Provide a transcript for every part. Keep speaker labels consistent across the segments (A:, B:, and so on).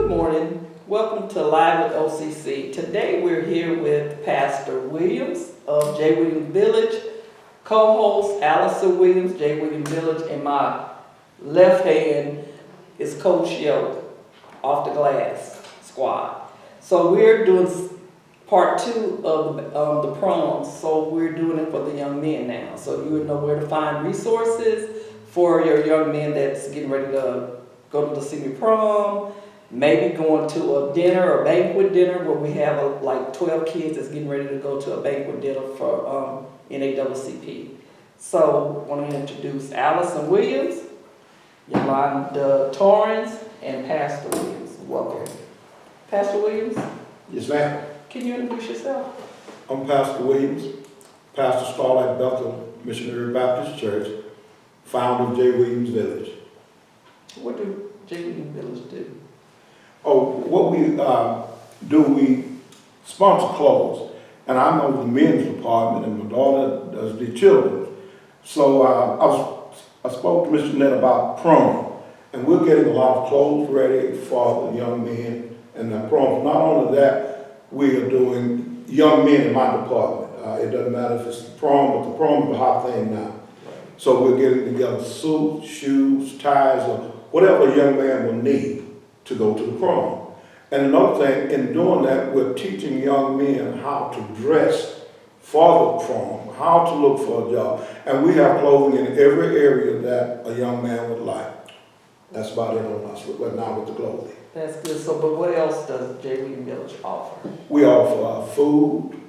A: morning. Welcome to Live with OCC. Today we're here with Pastor Williams of J. Williams Village, co-host Allison Williams, J. Williams Village, and my left hand is Coach Yo off the glass squad. So we're doing part 2 of the proms. So we're doing it for the young men now. So you would know where to find resources for your young men that's getting ready to go to the senior prom, maybe going to a dinner or banquet dinner where we have like 12 kids that's getting ready to go to a banquet dinner for NAACP. So I want to introduce Allison Williams, Yolanda Torrence, and Pastor Williams. Welcome. Pastor Williams?
B: Yes, ma'am.
A: Can you introduce yourself?
B: I'm Pastor Williams, pastor Starlight, Bethel, Missionary Baptist Church, founder of J. Williams Village.
A: What do J. Williams Village do?
B: Oh, what we do, we sponsor clothes. And I know the men's department, and my daughter does the children's. So I spoke to Mr. Nett about prom. And we're getting a lot of clothes ready for the young men and the prom. Not only that, we are doing young men in my department. It doesn't matter if it's the prom, but the prom is the hot thing now. So we're getting together suits, shoes, ties, or whatever a young man will need to go to the prom. And another thing, in doing that, we're teaching young men how to dress for the prom, how to look for a job. And we have clothing in every area that a young man would like. That's about it on us right now with the clothing.
A: That's good. So, but what else does J. Williams Village offer?
B: We offer food,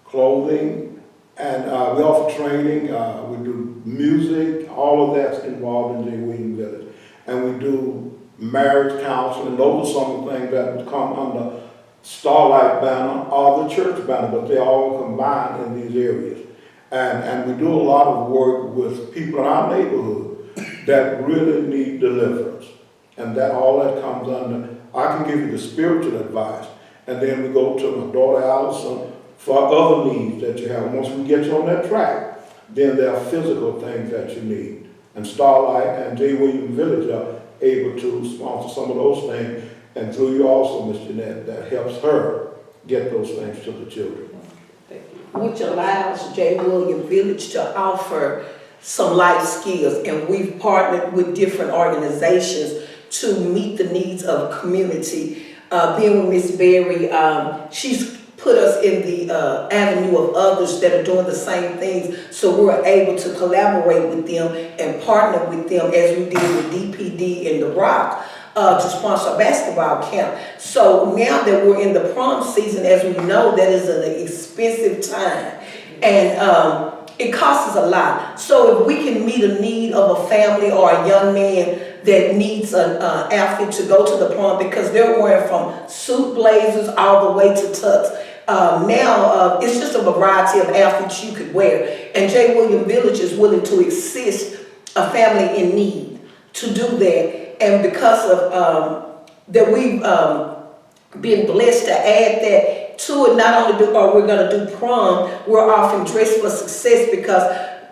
B: clothing, and we offer training. We do music. All of that's involved in J. Williams Village. And we do marriage counseling. Those are some of the things that would come under Starlight banner or the church banner, but they all combined in these areas. And we do a lot of work with people in our neighborhood that really need deliverance. And that all that comes under, I can give you the spiritual advice. And then we go to my daughter Allison for other needs that you have. Once we get you on that track, then there are physical things that you need. And Starlight and J. Williams Village are able to sponsor some of those things. And through you also, Mr. Nett, that helps her get those things to the children.
A: Thank you.
C: Which allows J. Williams Village to offer some life skills, and we've partnered with different organizations to meet the needs of the community. Being with Miss Berry, she's put us in the avenue of others that are doing the same things, so we're able to collaborate with them and partner with them as we did with DPD and The Rock to sponsor a basketball camp. So now that we're in the prom season, as we know, that is an expensive time, and it costs us a lot. So if we can meet a need of a family or a young man that needs an outfit to go to the prom, because they're wearing from suit blazers all the way to tux. Now it's just a variety of outfits you could wear. And J. Williams Village is willing to assist a family in need to do that. And because of that we've been blessed to add that to it, not only we're going to do prom, we're offering Dress for Success, because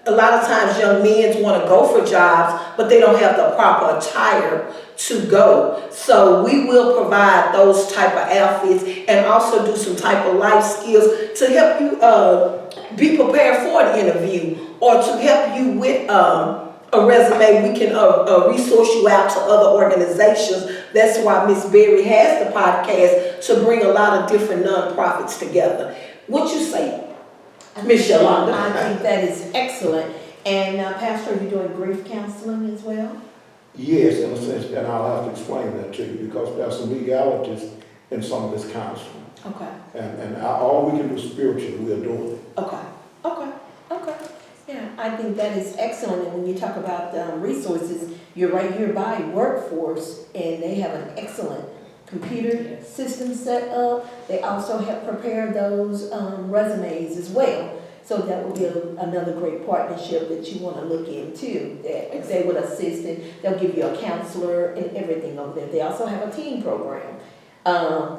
C: a lot of times young men want to go for jobs, but they don't have the proper attire to go. So we will provide those type of outfits and also do some type of life skills to help you be prepared for an interview, or to help you with a resume. We can resource you out to other organizations. That's why Miss Berry has the podcast, to bring a lot of different nonprofits together. What you say, Miss Yolanda?
D: I think that is excellent. And Pastor, are you doing grief counseling as well?
B: Yes, in a sense, and I'll have to explain that to you, because there's some legalities in some of this counseling.
D: Okay.
B: And all we can do spiritually, we are doing it.
D: Okay. Yeah, I think that is excellent. And when you talk about resources, you're right here by Workforce, and they have an excellent computer system set up. They also help prepare those resumes as well. So that would be another great partnership that you want to look into. That they would assist, and they'll give you a counselor and everything over there. They also have a teen program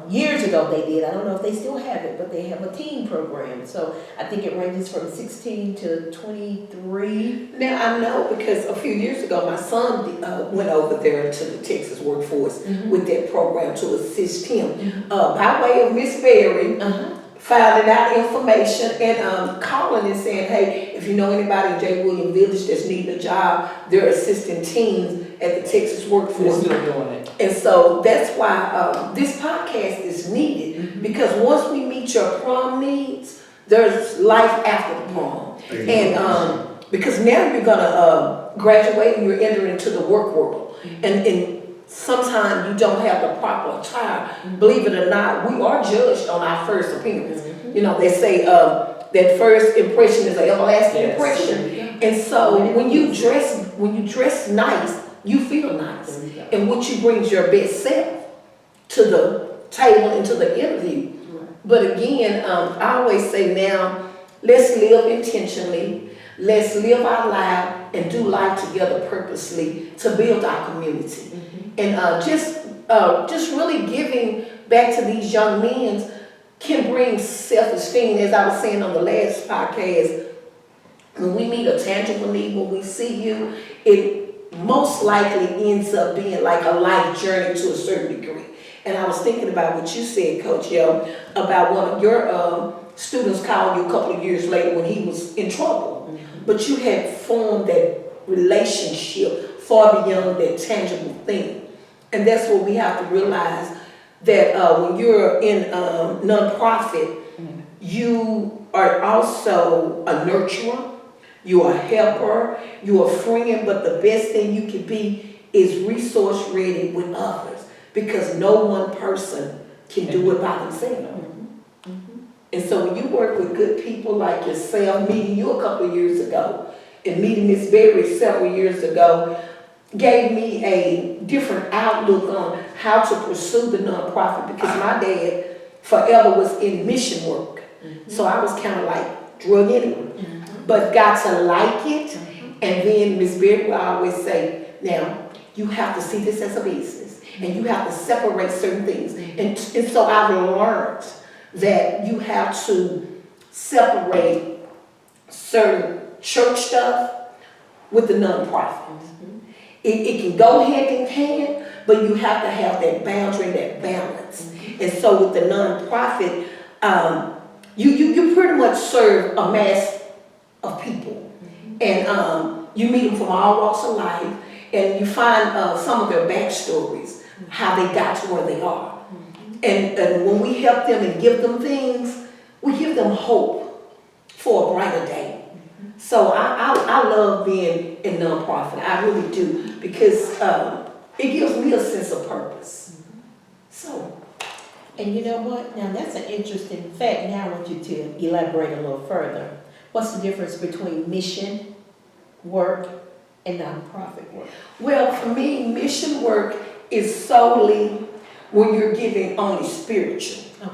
D: Years ago they did. I don't know if they still have it, but they have a teen program. So I think it ranges from 16 to 23.
C: Now, I know because a few years ago, my son went over there to the Texas workforce with that program to assist him. By way of Miss Berry, finding out information and calling and saying, hey, if you know anybody in J. William Village that's needing a job, they're assisting teens at the Texas
A: We're
C: workforce.
A: still doing it.
C: And so that's why this podcast is needed, because once we meet your prom needs, there's life after the prom. And because now you're gonna graduate and you're entering into the work world. And sometimes you don't have the proper attire. Believe it or not, we are judged on our first appearance. You know, they say that first impression is an everlasting impression. And so when you dress nice, you feel nice. And what you bring is your best self to the table and to the interview. But again, I always say now, let's live intentionally. Let's live out loud and do life together purposely to build our community. And just really giving back to these young men can bring self-esteem. As I was saying on the last podcast, when we meet a tangible need, when we see you, it most likely ends up being like a life journey to a certain degree. And I was thinking about what you said, Coach Yo, about one of your students calling you a couple of years later when he was in trouble. But you had formed that relationship far beyond that tangible thing. And that's what we have to realize, that when you're in nonprofit, you are also a nurturer, you're a helper, you're a friend, but the best thing you can be is resource ready with others, because no one person can do it by themselves. And so when you work with good people like yourself, meeting you a couple of years ago, and meeting Miss Berry several years ago, gave me a different outlook on how to pursue the nonprofit, because my dad forever was in mission work. So I was kind of like drug into it, but got to like it. And then Miss Berry will always say, now you have to see this as a business, and you have to separate certain things. And so I've learned that you have to separate certain church stuff with the nonprofit. It can go hand in hand, but you have to have that boundary and that balance. And so with the nonprofit, you pretty much serve a mass of people. And you meet them from all walks of life, and you find some of their backstories, how they got to where they are. And when we help them and give them things, we give them hope for a brighter day. So I love being in nonprofit. I really do, because it gives me a sense of purpose. So,
D: And you know what? Now that's an interesting fact. Now I want you to elaborate a little further. What's the difference between mission work and nonprofit work?
C: well, for me, mission work is solely when you're giving only spiritual.
D: Okay.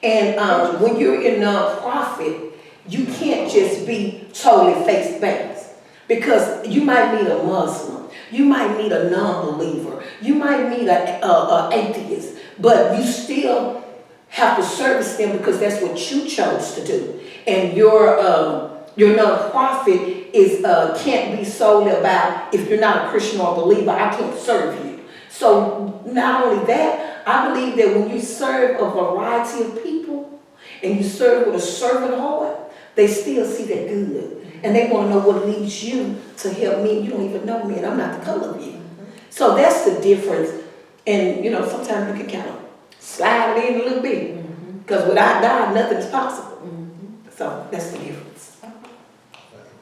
C: And when you're in nonprofit, you can't just be totally faith-based, because you might meet a Muslim, you might meet a non-believer, you might meet an atheist, but you still have to service them because that's what you chose to do. And your nonprofit is can't be solely about, if you're not a Christian or a believer, I can't serve you. So not only that, I believe that when you serve a variety of people and you serve with a servant heart, they still see that good. And they want to know what leads you to help me. You don't even know me, and I'm not the color of you. So that's the difference. And, you know, sometimes you can kind of slide it in a little bit, because without God, nothing is possible. So that's the difference.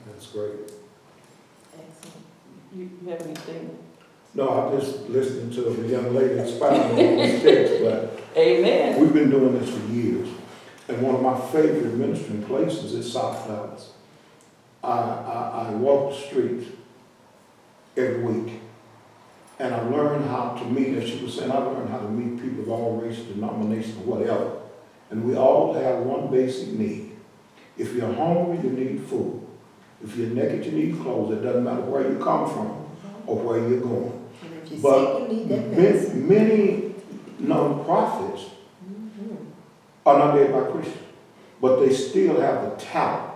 B: That's great.
A: Excellent. You have anything?
B: No, I'm just listening to the young lady expounding on these texts, but
A: Amen.
B: we've been doing this for years. And one of my favorite ministering places is South Dallas. I walk the streets every week, and I learned how to meet, as she was saying, I learned how to meet people of all races, denominations, whatever. And we all have one basic need. If you're hungry, you need food. If you're naked, you need clothes. It doesn't matter where you come from or where you're going.
D: And if you
B: But
D: sick, you need that medicine.
B: many nonprofits are not led by Christians, but they still have the talent,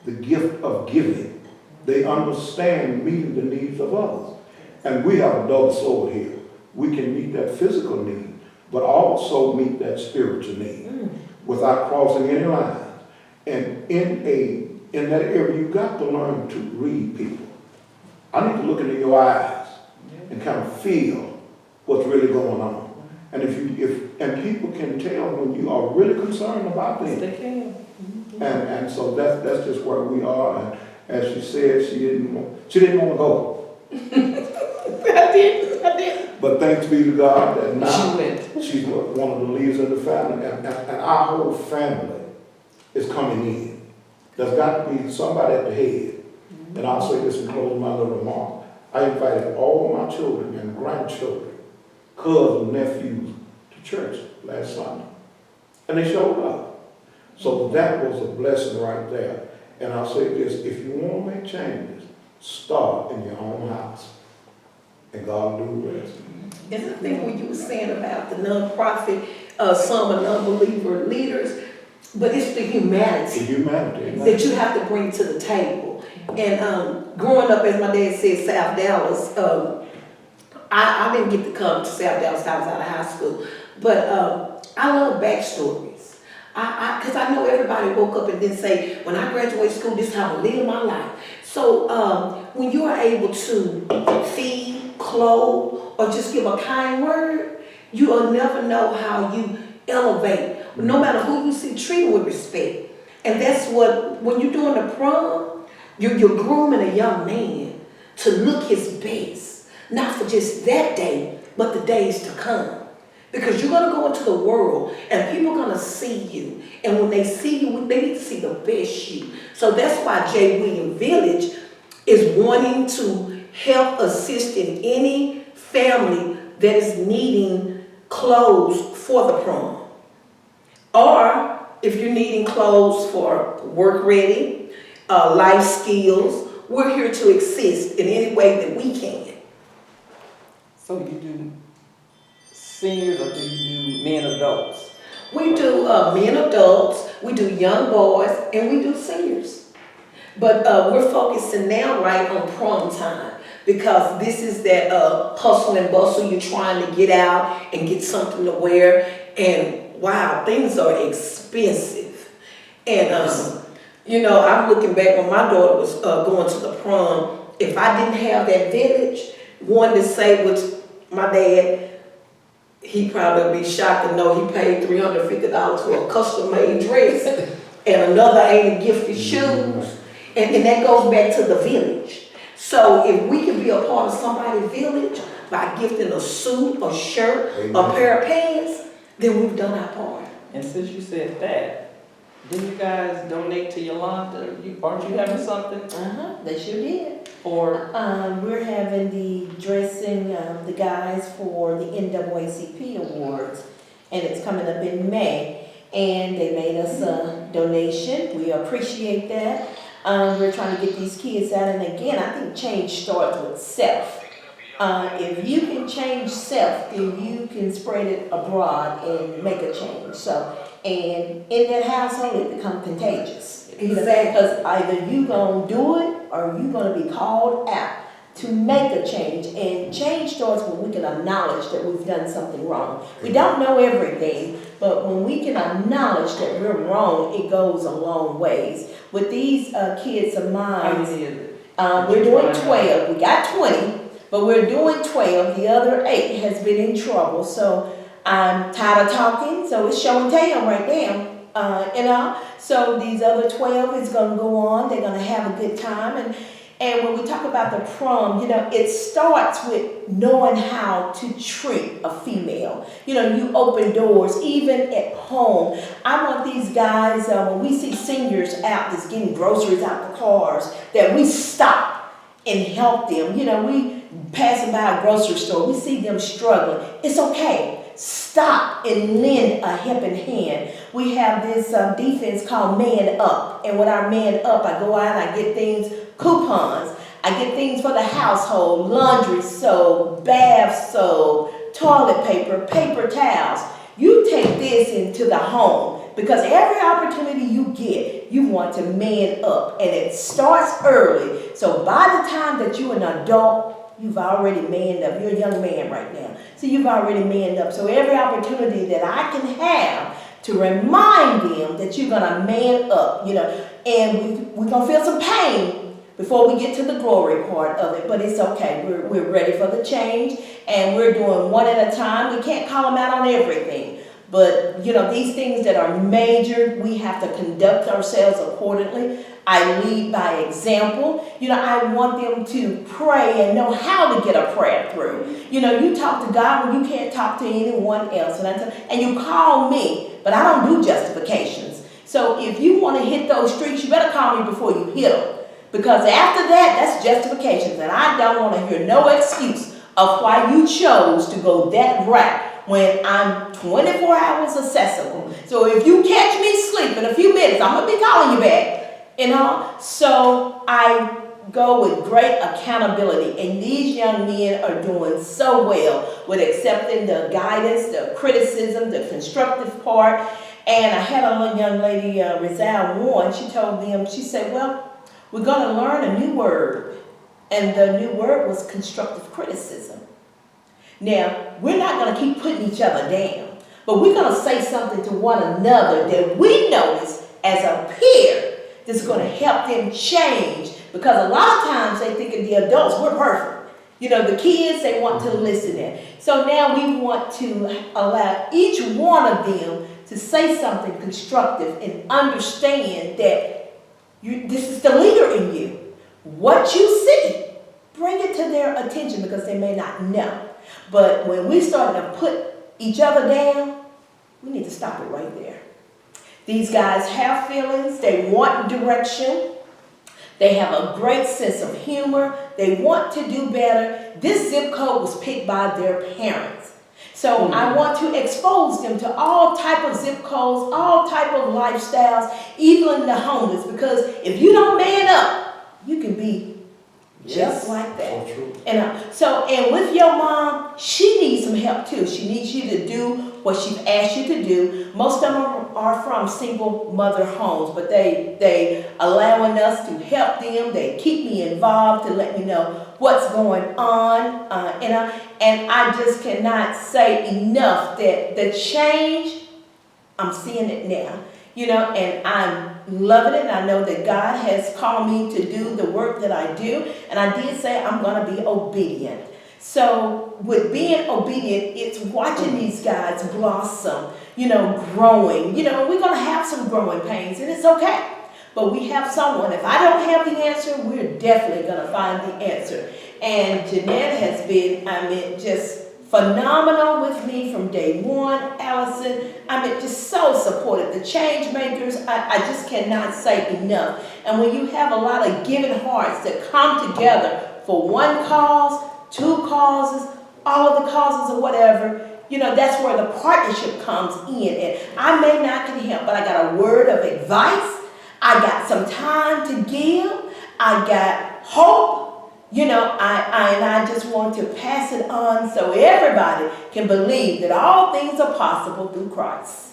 B: the gift of giving. They understand meeting the needs of others. And we have a double sword here. We can meet that physical need, but also meet that spiritual need without crossing any lines. And in that area, you've got to learn to read people. I need to look into your eyes and kind of feel what's really going on. And and people can tell when you are really concerned about things.
A: They can.
B: And so that's just where we are. And as she said, she didn't want to go.
C: I did.
B: But thanks be to God that
A: She
B: now
A: went.
B: she's one of the leaders of the family, and our whole family is coming in. There's got to be somebody at the head. And I'll say this and close my little remark. I invited all my children and grandchildren, cousins, nephews to church last Sunday. And they showed up. So that was a blessing right there. And I'll say this, if you want to make changes, start in your own house. And God will do the rest.
C: And I think when you were saying about the nonprofit, some are non-believer leaders, but it's the humanity.
B: The humanity.
C: That you have to bring to the table. And growing up, as my dad said, South Dallas, I didn't get to come to South Dallas. I was out of high school. But I love backstories. Because I know everybody woke up and didn't say, when I graduate school, this is how I'm live my life. So when you are able to feed, clothe, or just give a kind word, you will never know how you elevate. No matter who you see, treat with respect. And that's what, when you're doing the prom, you're grooming a young man to look his best. Not for just that day, but the days to come. Because you're going to go into the world and people are going to see you. And when they see you, they need to see the best you. So that's why J. William Village is wanting to help assist in any family that is needing clothes for the prom. Or if you're needing clothes for work ready, life skills, we're here to assist in any way that we can.
A: So you do seniors or do you do men adults?
C: We do men adults, we do young boys, and we do seniors. But we're focusing now right on prom time because this is that hustle and bustle. You're trying to get out and get something to wear, and wow, things are expensive. And you know, I'm looking back when my daughter was going to the prom. If I didn't have that village, one to say with my dad, he probably would be shocked to know he paid $350 for a custom-made dress and another 80 gifted shoes. And that goes back to the village. So if we can be a part of somebody's village by gifting a suit, a shirt, a pair of pants, then we've done our part.
A: And since you said that, didn't you guys donate to Yolanda? Aren't you having something
D: They sure did.
A: for?
D: We're having the dressing the guys for the NAACP awards, and it's coming up in May. And they made us a donation. We appreciate that. We're trying to get these kids out, and again, I think change starts with self. If you can change self, then you can spread it abroad and make a change. So, and in that household, it becomes contagious.
C: Exactly.
D: Because either you gonna do it or you gonna be called out to make a change. And change starts when we can acknowledge that we've done something wrong. We don't know everything, but when we can acknowledge that we're wrong, it goes a long ways. With these kids of mine, we're doing 12. We got 20, but we're doing 12. The other 8 has been in trouble. So I'm tired of talking, so it's show and tell right now. You know, so these other 12 is going to go on. They're going to have a good time. And when we talk about the prom, you know, it starts with knowing how to treat a female. You know, you open doors, even at home. I want these guys, when we see seniors out that's getting groceries out the cars, that we stop and help them. You know, we passing by a grocery store, we see them struggling. It's okay. Stop and lend a helping hand. We have this defense called Man Up. And with our Man Up, I go out and I get things, coupons. I get things for the household, laundry soap, bath soap, toilet paper, paper towels. You take this into the home because every opportunity you get, you want to man up, and it starts early. So by the time that you're an adult, you've already manned up. You're a young man right now, so you've already manned up. So every opportunity that I can have to remind them that you're gonna man up, and we're gonna feel some pain before we get to the glory part of it, but it's okay. We're ready for the change, and we're doing one at a time. We can't call them out on everything, but these things that are major, we have to conduct ourselves accordingly. I lead by example. I want them to pray and know how to get a prayer through. You talk to God when you can't talk to anyone else, and you call me, but I don't do justifications. So if you want to hit those streets, you better call me before you hit them. Because after that, that's justifications. And I don't want to hear no excuse of why you chose to go that route when I'm 24 hours accessible. So if you catch me sleep in a few minutes, I'm going to be calling you back. So I go with great accountability. And these young men are doing so well with accepting the guidance, the criticism, the constructive part. And I had a little young lady, Rizal Warren, she told them, she said, well, we're going to learn a new word, and the new word was constructive criticism. Now, we're not going to keep putting each other down, but we're going to say something to one another that we notice as a peer that's going to help them change, because a lot of times they think of the adults, we're perfect. The kids, they want to listen in. So now we want to allow each one of them to say something constructive and understand that this is the leader in you. What you see, bring it to their attention, because they may not know. But when we start to put each other down, we need to stop it right there. These guys have feelings. They want direction. They have a great sense of humor. They want to do better. This zip code was picked by their parents. So I want to expose them to all type of zip codes, all type of lifestyles, even the homeless, because if you don't man up, you can be just like that. So true. And with your mom, she needs some help too. She needs you to do what she's asked you to do. Most of them are from single mother homes, but they allowing us to help them. They keep me involved to let me know what's going on. And I just cannot say enough that the change, I'm seeing it now. And I'm loving it. I know that God has called me to do the work that I do. And I did say I'm going to be obedient. So with being obedient, it's watching these guys blossom, growing. We're going to have some growing pains, and it's okay. But we have someone. If I don't have the answer, we're definitely going to find the answer. And Jeanette has been, just phenomenal with me from day one. Allison, just so supportive. The change makers, I just cannot say enough. And when you have a lot of giving hearts that come together for one cause, two causes, all of the causes or whatever, that's where the partnership comes in. And I may not can help, but I got a word of advice. I got some time to give. I got hope. I just want to pass it on so everybody can believe that all things are possible through Christ.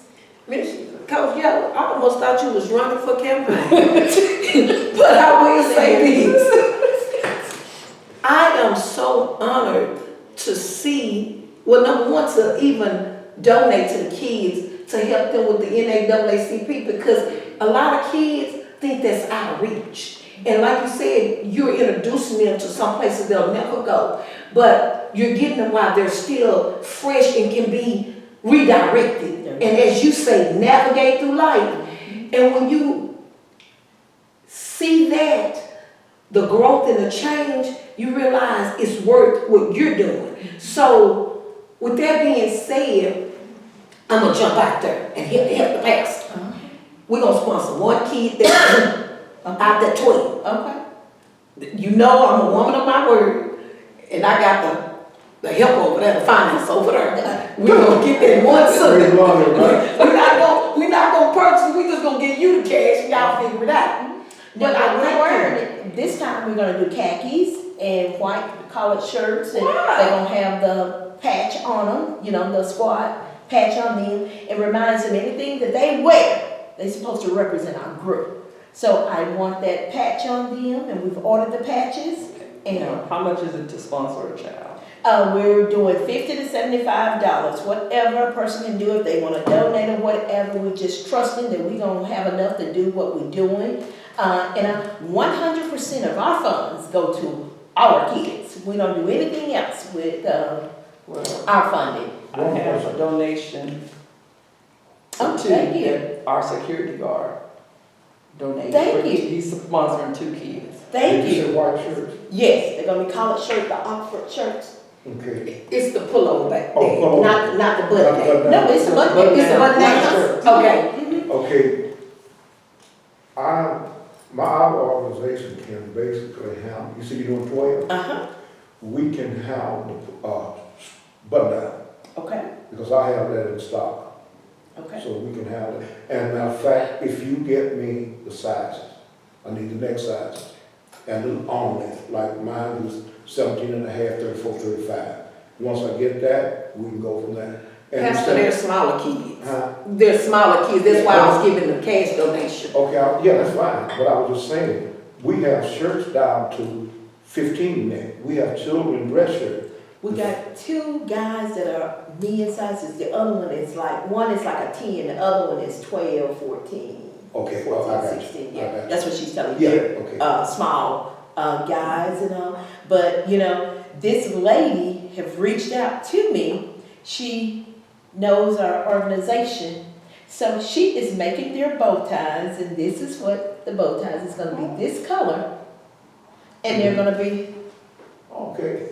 C: Coach, I almost thought you was running for campaign. But I will say this. I am so honored to see, number one, to even donate to the kids to help them with the NAACP, because a lot of kids think that's out of reach. And like you said, you're introducing them to some places they'll never go. But you're getting them while they're still fresh and can be redirected. And as you say, navigate through life. And when you see that, the growth and the change, you realize it's worth what you're doing. So with that being said, I'm going to jump out there and help the pastor. We're going to sponsor one kid that's out there 12.
D: Okay.
C: I'm a woman of my word, and I got the help over there, the finance over there. We're going to get that one son. We're not going to purchase, we're just going to give you the cash and y'all figure it out.
D: But I think this time we're going to do khakis and white collared shirts, and
A: Wow.
D: they're gonna have the patch on them, you know, the squad patch on them. It reminds them anything that they wear, they're supposed to represent our group. So I want that patch on them, and we've ordered the patches, and
A: How much is it to sponsor a child?
D: we're doing $50 to $75, whatever a person can do. If they want to donate or whatever, we're just trusting that we're going to have enough to do what we're doing. And 100% of our funds go to our kids. We don't do anything else with
A: Well,
D: our funding.
A: I have a donation
D: Oh,
A: to
D: thank you.
A: that our security guard donated.
D: Thank you.
A: He's sponsoring 2 kids.
D: Thank
B: Did you
D: you.
B: say white shirts?
D: Yes, they're going to be collared shirts, the Oxford shirts.
B: Okay.
C: It's the pullover back
B: Oh,
C: there,
B: pullover.
C: not the
B: Not
C: button
B: the
C: down.
B: button.
D: No, it's a button.
C: It's a button down.
A: Shirt.
C: Okay.
B: Okay, our organization can basically handle, you see you're doing 12?
D: Uh-huh.
B: We can handle button down,
D: Okay.
B: because I have that in stock,
D: Okay.
B: so we can handle it. And matter of fact, if you get me the sizes, I need the next sizes, and the arm length, like mine is 17 and a half, 34, 35. Once I get that, we can go from there. And
C: Pastor, they're smaller kids.
B: Huh?
C: They're smaller kids, that's why I was giving them cash donation.
B: Okay, yeah, that's fine, but I was just saying, we have shirts down to 15 neck. We have children dress shirts.
D: We got 2 guys that are medium sizes. The other one is one is like a 10, the other one is 12, 14.
B: Okay, well, I
D: 14,
B: got
D: 16,
B: you. I
D: yeah.
B: got you.
D: That's what she's telling
B: Yeah,
D: you.
B: okay.
D: Small guys and all. But, you know, this lady have reached out to me. She knows our organization. So she is making their bow ties, and this is what the bow ties is going to be, this color. And they're going to be,
B: Okay.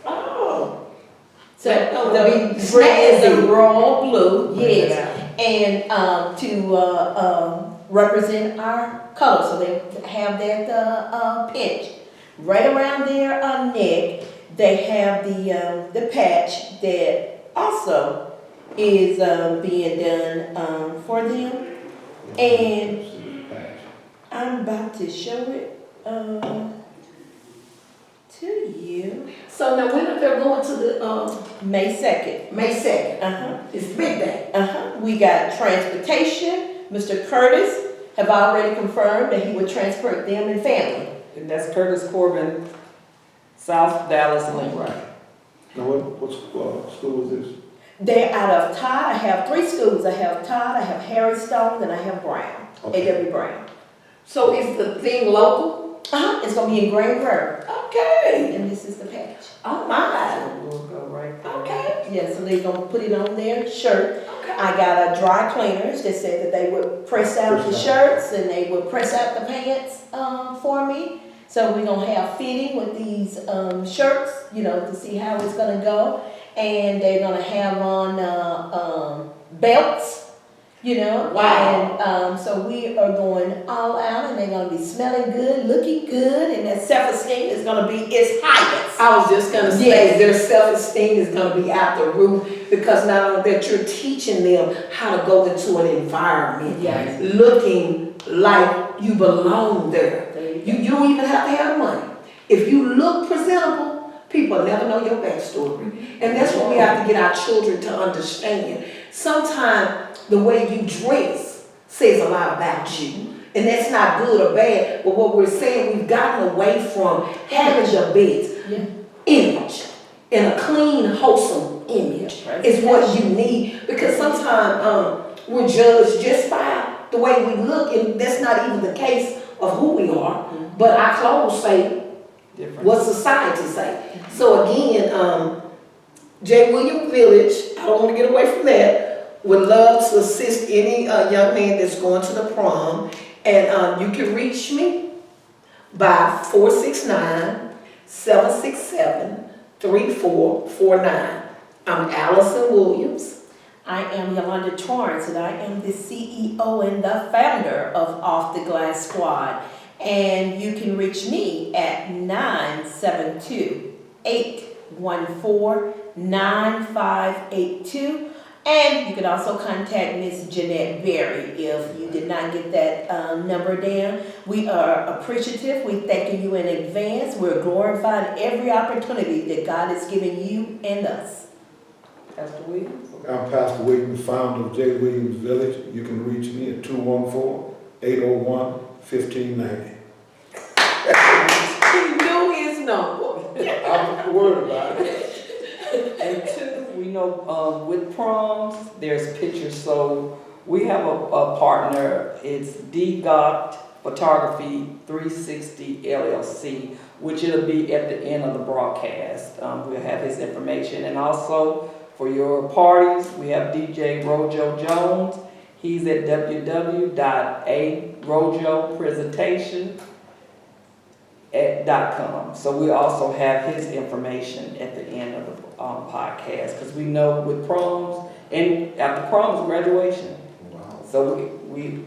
C: Oh.
D: so
C: That color
D: the
C: be
D: red is the
C: snazzy.
D: royal blue,
A: Bring it
D: yes. And to represent our color, so they have that pinch. Right around their neck, they have the patch that also is being done for them. And I'm about to show it to you.
C: So now when are they going to the,
D: May 2nd.
C: May 2nd?
D: Uh-huh.
C: It's big day.
D: We got transportation. Mr. Curtis have already confirmed that he would transport them and family.
A: And that's Curtis Corbin, South Dallas Link Road.
B: Now, what school is this?
D: They're out of Todd. I have 3 schools. I have Todd, I have Harry Stone, and I have Brown,
B: Okay.
D: A.W. Brown.
C: So is the thing local?
D: It's going to be in Grand Prairie.
C: Okay.
D: And this is the patch.
C: Oh my.
A: So we'll go right there.
C: Okay.
D: Yeah, so they're going to put it on their shirt.
C: Okay.
D: I got a dry cleaners that said that they would press out the
B: Press out.
D: shirts and they would press out the pants for me. So we're gonna have fitting with these shirts, you know, to see how it's gonna go. And they're gonna have on belts, you know.
C: Wow.
D: And so we are going all out, and they're gonna be smelling good, looking good, and their self-esteem is gonna be its highest.
C: I was just gonna say,
D: Yes.
C: their self-esteem is gonna be out the roof, because not only that, you're teaching them how to go into an environment,
D: Yes.
C: looking like you belong there. You don't even have to have the money. If you look presentable, people never know your backstory. And that's what we have to get our children to understand. Sometimes the way you dress says a lot about you. And that's not good or bad, but what we're saying, we've gotten away from having the best
D: Yeah.
C: image. And a clean, wholesome image is what you need. Because sometimes we're judged just by the way we look, and that's not even the case of who we are. But our clothes say
A: Different.
C: what society say. So again, J. William Village, I don't want to get away from that, would love to assist any young man that's going to the prom. And you can reach me by 469-767-3449. I'm Allison Williams.
D: I am Yolanda Torrence, and I am the CEO and the founder of Off the Glass Squad. And you can reach me at 972-814-9582. And you can also contact Miss Jeanette Berry if you did not get that number down. We are appreciative. We're thanking you in advance. We're glorifying every opportunity that God has given you and us.
A: Pastor Williams?
B: I'm Pastor Williams, founder of J. Williams Village. You can reach me at 214-801-1590.
C: He knew his number.
B: I'm worried about it.
A: And two, we know with proms, there's pictures. So we have a partner. It's DGOT Photography 360 LLC, which it'll be at the end of the broadcast. We'll have his information. And also for your parties, we have DJ Rojo Jones. He's at www.arojopresentation.com. So we also have his information at the end of the podcast, because we know with proms, and after proms, graduation.
B: Wow.
A: So we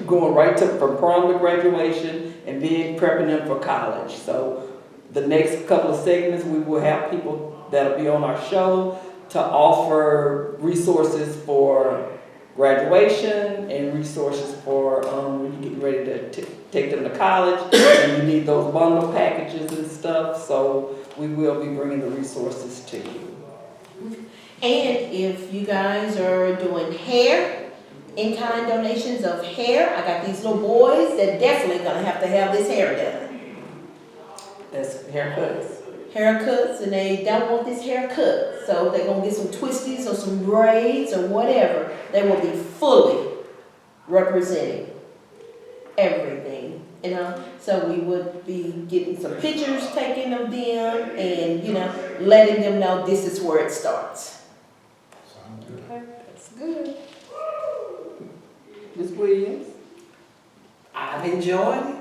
A: going right from prom to graduation and then prepping them for college. So the next couple of segments, we will have people that'll be on our show to offer resources for graduation and resources for when you're getting ready to take them to college and you need those bundle packages and stuff. So we will be bringing the resources to you.
D: And if you guys are doing hair, in-kind donations of hair, I got these little boys that definitely gonna have to have this hair done.
A: That's haircuts.
D: Haircuts, and they don't want this haircut, so they're gonna get some twisties or some braids or whatever. They will be fully representing everything, you know. So we would be getting some pictures taken of them, and letting them know this is where it starts.
A: Okay, that's good. Ms. Williams?
C: I've enjoyed it.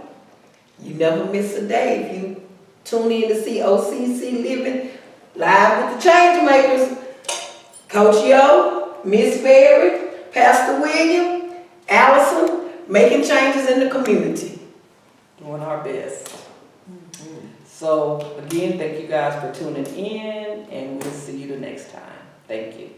C: You never miss a day if you tune in to see OCC Living live with the change makers. Coach Yo, Miss Berry, Pastor William, Allison, making changes in the community.
A: Doing our best. So again, thank you guys for tuning in, and we'll see you the next time. Thank you.